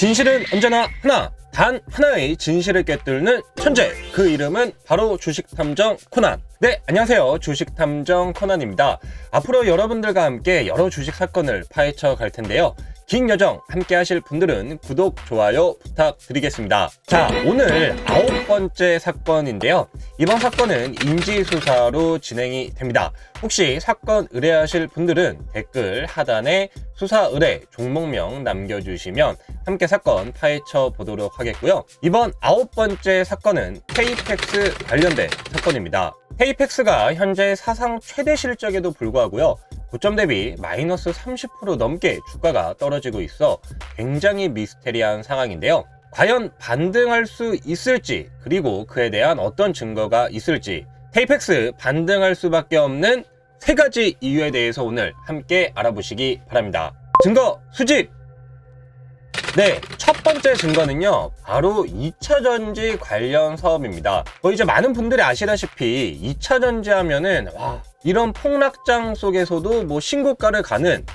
진실은 언제나 하나, 단 하나의 진실을 꿰뚫는 천재, 그 이름은 바로 주식탐정 코난. 네, 안녕하세요. 주식탐정 코난입니다. 앞으로 여러분들과 함께 여러 주식 사건을 파헤쳐 갈 텐데요. 긴 여정 함께 하실 분들은 구독, 좋아요 부탁드리겠습니다. 자, 오늘 9번째 사건인데요. 이번 사건은 인지수사로 진행이 됩니다. 혹시 사건 의뢰하실 분들은 댓글 하단에 수사 의뢰 종목명 남겨주시면 함께 사건 파헤쳐 보도록 하겠고요. 이번 9번째 사건은 KPX 관련된 사건입니다. KPX가 현재 사상 최대 실적에도 불구하고요. 고점 대비 마이너스 30% 넘게 주가가 떨어지고 있어 굉장히 미스테리한 상황인데요. 과연 반등할 수 있을지, 그리고 그에 대한 어떤 증거가 있을지, KPX 반등할 수밖에 없는 3가지 이유에 대해서 오늘 함께 알아보시기 바랍니다. 증거 수집! 네, 첫 번째 증거는요, 바로 2차전지 관련 사업입니다. 이제 많은 분들이 아시다시피 2차전지 하면은 이런 폭락장 속에서도 신고가를 가는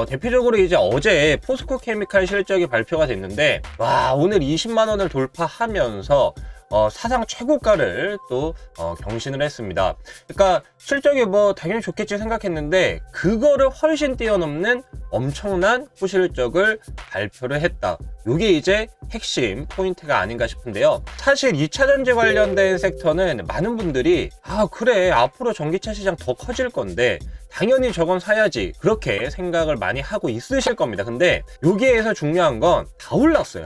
대표적으로 이제 어제 포스코 케미칼 실적이 발표가 됐는데, 오늘 20만 원을 돌파하면서 사상 최고가를 또 경신을 했습니다. 그러니까 실적이 당연히 좋겠지 생각했는데 그거를 훨씬 뛰어넘는 엄청난 후실적을 발표를 했다. 이게 이제 핵심 포인트가 아닌가 싶은데요. 사실 2차전지 관련된 섹터는 많은 분들이 그래, 앞으로 전기차 시장 더 커질 건데 당연히 저건 사야지, 그렇게 생각을 많이 하고 있으실 겁니다. 근데 여기에서 중요한 건 다 올랐어요.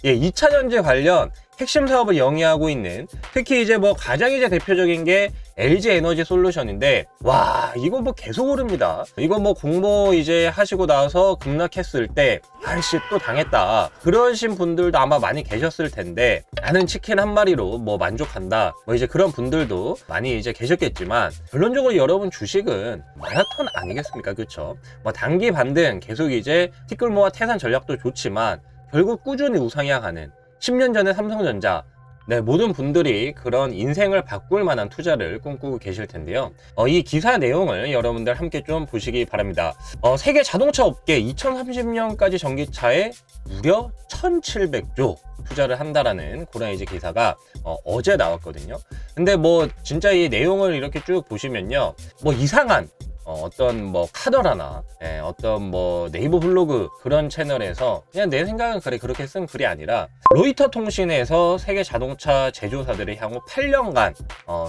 예, 2차전지 관련 핵심 사업을 영위하고 있는, 특히 이제 가장 이제 대표적인 게 LG 에너지 솔루션인데, 이거 계속 오릅니다. 이거 공모 이제 하시고 나서 급락했을 때 아이씨 또 당했다, 그러신 분들도 아마 많이 계셨을 텐데, 나는 치킨 한 마리로 만족한다, 이제 그런 분들도 많이 이제 계셨겠지만, 결론적으로 여러분 주식은 마라톤 아니겠습니까? 그쵸? 단기 반등 계속 이제 티끌모아 태산 전략도 좋지만 결국 꾸준히 우상향하는 10년 전에 삼성전자, 모든 분들이 그런 인생을 바꿀 만한 투자를 꿈꾸고 계실 텐데요. 이 기사 내용을 여러분들 함께 좀 보시기 바랍니다. 세계 자동차 업계 2030년까지 전기차에 무려 1700조 투자를 한다라는 그런 이제 기사가 어제 나왔거든요. 근데 진짜 이 내용을 이렇게 쭉 보시면요, 이상한 어떤 카더라나 어떤 네이버 블로그 그런 채널에서 그냥 내 생각은 그래, 그렇게 쓴 글이 아니라 로이터 통신에서 세계 자동차 제조사들의 향후 8년간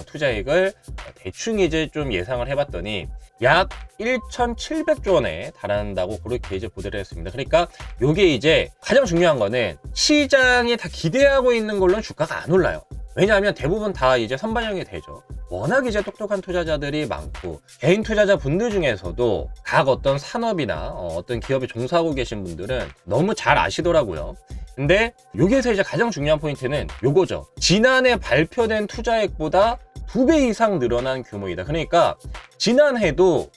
투자액을 대충 이제 좀 예상을 해봤더니 약 1,700조 원에 달한다고 그렇게 이제 보도를 했습니다. 그러니까 요게 이제 가장 중요한 거는 시장이 다 기대하고 있는 걸로는 주가가 안 올라요. 왜냐하면 대부분 다 이제 선반영이 되죠. 워낙 이제 똑똑한 투자자들이 많고, 개인 투자자 분들 중에서도 각 어떤 산업이나 어떤 기업에 종사하고 계신 분들은 너무 잘 아시더라고요. 근데 여기에서 이제 가장 중요한 포인트는 요거죠. 지난해 발표된 투자액보다 2배 이상 늘어난 규모이다. 그러니까 지난해도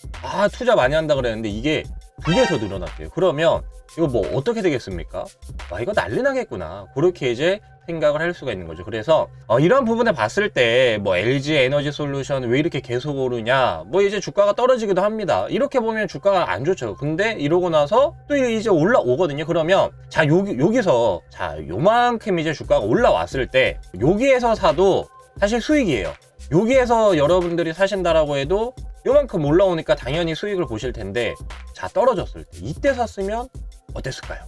투자 많이 한다 그랬는데 이게 2배 더 늘어났대요. 그러면 이거 어떻게 되겠습니까? 이거 난리 나겠구나, 그렇게 이제 생각을 할 수가 있는 거죠. 그래서 이런 부분을 봤을 때 LG 에너지 솔루션 왜 이렇게 계속 오르냐, 이제 주가가 떨어지기도 합니다. 이렇게 보면 주가가 안 좋죠. 근데 이러고 나서 또 이제 올라오거든요. 그러면 여기서 요만큼 이제 주가가 올라왔을 때 여기에서 사도 사실 수익이에요. 여기에서 여러분들이 사신다라고 해도 요만큼 올라오니까 당연히 수익을 보실 텐데, 떨어졌을 때 이때 샀으면 어땠을까요?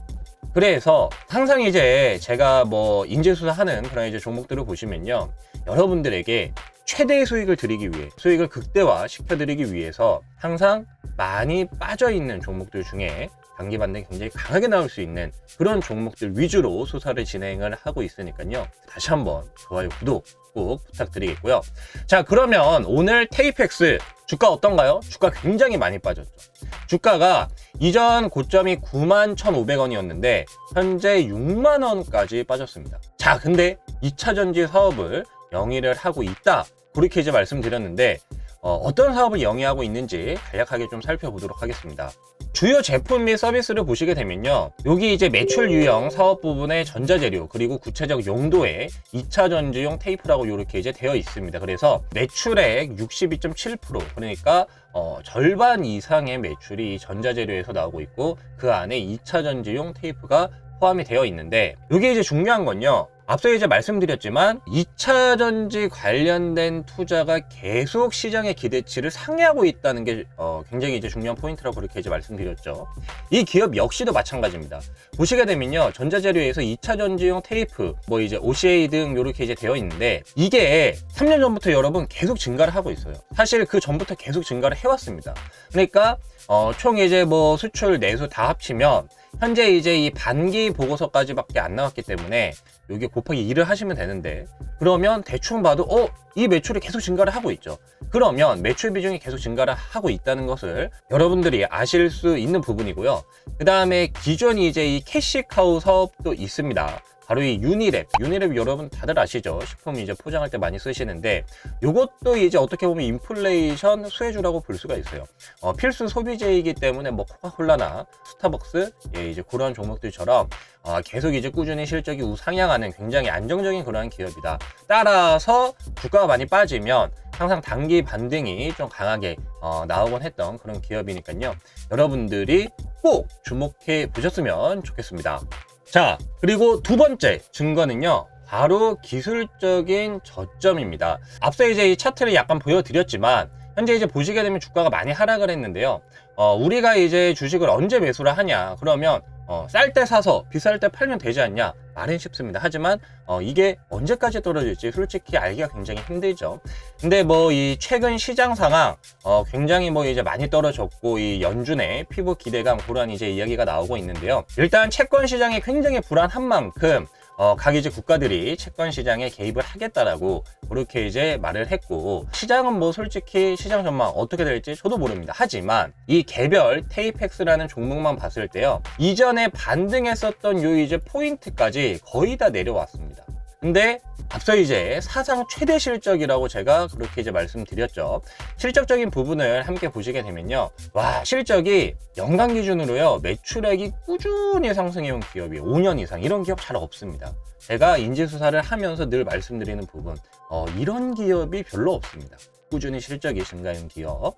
그래서 항상 이제 제가 인지수사하는 그런 이제 종목들을 보시면요, 여러분들에게 최대의 수익을 드리기 위해, 수익을 극대화 시켜드리기 위해서 항상 많이 빠져있는 종목들 중에 단기 반등이 굉장히 강하게 나올 수 있는 그런 종목들 위주로 수사를 진행을 하고 있으니까요, 다시 한번 좋아요, 구독 꼭 부탁드리겠고요. 자, 그러면 오늘 KPX 주가 어떤가요? 주가 굉장히 많이 빠졌죠. 주가가 이전 고점이 91,500원이었는데 현재 6만원까지 빠졌습니다. 자, 근데 2차전지 사업을 영위를 하고 있다, 그렇게 이제 말씀드렸는데 어떤 사업을 영위하고 있는지 간략하게 좀 살펴보도록 하겠습니다. 주요 제품 및 서비스를 보시게 되면요, 여기 이제 매출 유형 사업 부분의 전자재료, 그리고 구체적 용도의 2차 전지용 테이프라고 이렇게 이제 되어 있습니다. 그래서 매출액 62.7%, 그러니까 절반 이상의 매출이 전자재료에서 나오고 있고, 그 안에 2차 전지용 테이프가 포함이 되어 있는데, 이게 이제 중요한 건요, 앞서 이제 말씀드렸지만 2차전지 관련된 투자가 계속 시장의 기대치를 상회하고 있다는 게 굉장히 이제 중요한 포인트라고 그렇게 이제 말씀드렸죠. 이 기업 역시도 마찬가지입니다. 보시게 되면요, 전자재료에서 2차전지용 테이프, 뭐 이제 OCA 등 이렇게 이제 되어 있는데, 이게 3년 전부터 여러분 계속 증가를 하고 있어요. 사실 그 전부터 계속 증가를 해왔습니다. 그러니까 총 이제 뭐 수출 내수 다 합치면 현재 이제 이 반기 보고서까지밖에 안 나왔기 때문에 여기 곱하기 2를 하시면 되는데, 그러면 대충 봐도 이 매출이 계속 증가를 하고 있죠. 그러면 매출 비중이 계속 증가를 하고 있다는 것을 여러분들이 아실 수 있는 부분이고요. 그 다음에 기존 이제 이 캐시카우 사업도 있습니다. 바로 이 유니랩 여러분 다들 아시죠? 식품 이제 포장할 때 많이 쓰시는데, 요것도 이제 어떻게 보면 인플레이션 수혜주라고 볼 수가 있어요. 필수 소비재이기 때문에 뭐 코카콜라나 스타벅스, 이제 그런 종목들처럼 계속 이제 꾸준히 실적이 우상향하는 굉장히 안정적인 그런 기업이다. 따라서 주가가 많이 빠지면 항상 단기 반등이 좀 강하게 나오곤 했던 그런 기업이니까요. 여러분들이 꼭 주목해 보셨으면 좋겠습니다. 자, 그리고 두 번째 증거는요, 바로 기술적인 저점입니다. 앞서 이제 이 차트를 약간 보여드렸지만, 현재 이제 보시게 되면 주가가 많이 하락을 했는데요. 우리가 이제 주식을 언제 매수를 하냐? 그러면 쌀 때 사서 비쌀 때 팔면 되지 않냐? 말은 쉽습니다. 하지만 이게 언제까지 떨어질지 솔직히 알기가 굉장히 힘들죠. 근데 뭐 이 최근 시장 상황 굉장히 뭐 이제 많이 떨어졌고, 이 연준의 피부 기대감, 그런 이제 이야기가 나오고 있는데요. 일단 채권 시장이 굉장히 불안한 만큼 각 이제 국가들이 채권 시장에 개입을 하겠다라고 그렇게 이제 말을 했고, 시장은 뭐 솔직히 시장 전망 어떻게 될지 저도 모릅니다. 하지만 이 개별 테이펙스라는 종목만 봤을 때요, 이전에 반등했었던 요 이제 포인트까지 거의 다 내려왔습니다. 근데 앞서 이제 사상 최대 실적이라고 제가 그렇게 이제 말씀드렸죠. 실적적인 부분을 함께 보시게 되면요, 와, 실적이 연간 기준으로요, 매출액이 꾸준히 상승해온 기업이 5년 이상, 이런 기업 잘 없습니다. 제가 인지수사를 하면서 늘 말씀드리는 부분, 이런 기업이 별로 없습니다. 꾸준히 실적이 증가한 기업.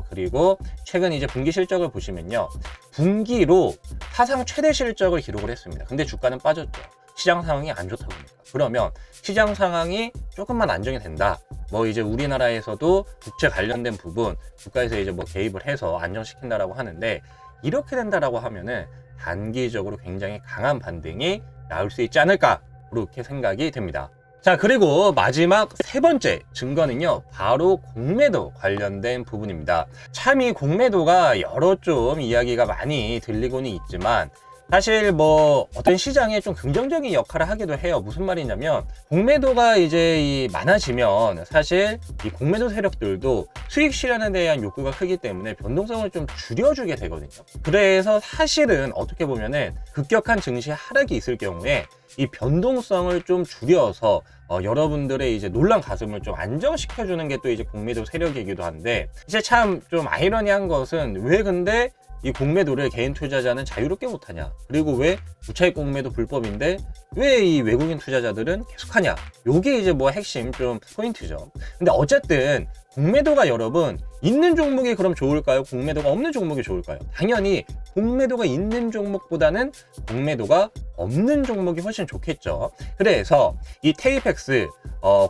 그리고 최근 이제 분기 실적을 보시면요, 분기로 사상 최대 실적을 기록을 했습니다. 근데 주가는 빠졌죠. 시장 상황이 안 좋다 보니까. 그러면 시장 상황이 조금만 안정이 된다, 뭐 이제 우리나라에서도 국채 관련된 부분 국가에서 이제 뭐 개입을 해서 안정시킨다라고 하는데, 이렇게 된다라고 하면은 단기적으로 굉장히 강한 반등이 나올 수 있지 않을까, 그렇게 생각이 됩니다. 자, 그리고 마지막 세 번째 증거는요, 바로 공매도 관련된 부분입니다. 참 이 공매도가 여러 좀 이야기가 많이 들리고는 있지만, 사실 뭐 어떤 시장에 좀 긍정적인 역할을 하기도 해요. 무슨 말이냐면, 공매도가 이제 많아지면 사실 이 공매도 세력들도 수익 실현에 대한 욕구가 크기 때문에 변동성을 좀 줄여주게 되거든요. 그래서 사실은 어떻게 보면은 급격한 증시 하락이 있을 경우에 이 변동성을 좀 줄여서 여러분들의 이제 놀란 가슴을 좀 안정시켜주는 게 또 이제 공매도 세력이기도 한데, 이제 참 좀 아이러니한 것은, 왜 근데 이 공매도를 개인 투자자는 자유롭게 못하냐, 그리고 왜 무차익 공매도 불법인데 왜 이 외국인 투자자들은 계속하냐, 요게 이제 뭐 핵심 좀 포인트죠. 근데 어쨌든 공매도가 여러분 있는 종목이 그럼 좋을까요? 공매도가 없는 종목이 좋을까요? 당연히 공매도가 있는 종목보다는 공매도가 없는 종목이 훨씬 좋겠죠. 그래서 이 테이펙스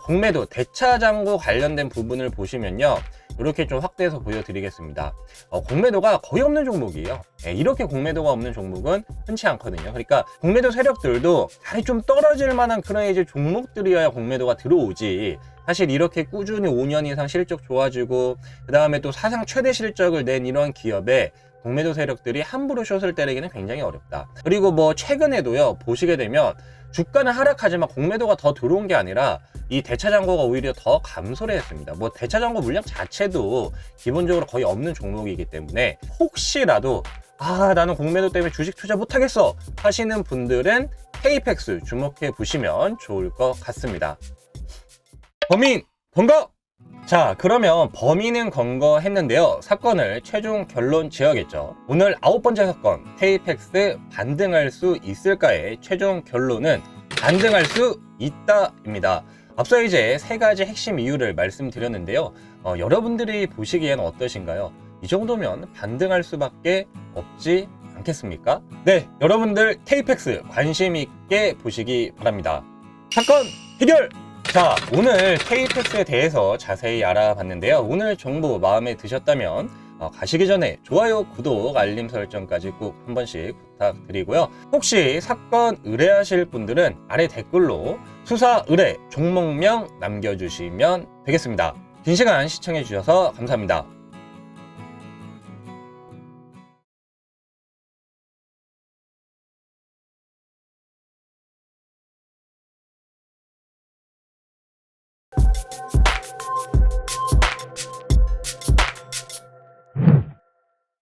공매도 대차장고 관련된 부분을 보시면요, 이렇게 좀 확대해서 보여드리겠습니다. 공매도가 거의 없는 종목이에요. 이렇게 공매도가 없는 종목은 흔치 않거든요. 그러니까 공매도 세력들도 다리 좀 떨어질 만한 그런 이제 종목들이어야 공매도가 들어오지, 사실 이렇게 꾸준히 5년 이상 실적 좋아지고 그 다음에 또 사상 최대 실적을 낸 이런 기업에 공매도 세력들이 함부로 숏을 때리기는 굉장히 어렵다. 그리고 뭐 최근에도요, 보시게 되면 주가는 하락하지만 공매도가 더 들어온 게 아니라 이 대차장고가 오히려 더 감소를 했습니다. 뭐 대차장고 물량 자체도 기본적으로 거의 없는 종목이기 때문에, 혹시라도 나는 공매도 때문에 주식 투자 못하겠어 하시는 분들은 테이펙스 주목해 보시면 좋을 것 같습니다. 범인 검거! 자, 그러면 범인은 검거했는데요, 사건을 최종 결론 지어야겠죠. 오늘 9번째 사건, 테이펙스 반등할 수 있을까의 최종 결론은 반등할 수 있다입니다. 앞서 이제 세 가지 핵심 이유를 말씀드렸는데요, 여러분들이 보시기엔 어떠신가요? 이 정도면 반등할 수밖에 없지 않겠습니까? 네, 여러분들 KPEX 관심 있게 보시기 바랍니다. 사건 해결! 자, 오늘 KPEX에 대해서 자세히 알아봤는데요. 오늘 정보 마음에 드셨다면 가시기 전에 좋아요, 구독, 알림 설정까지 꼭 한 번씩 부탁드리고요. 혹시 사건 의뢰하실 분들은 아래 댓글로 수사 의뢰 종목명 남겨주시면 되겠습니다. 긴 시간 시청해주셔서 감사합니다.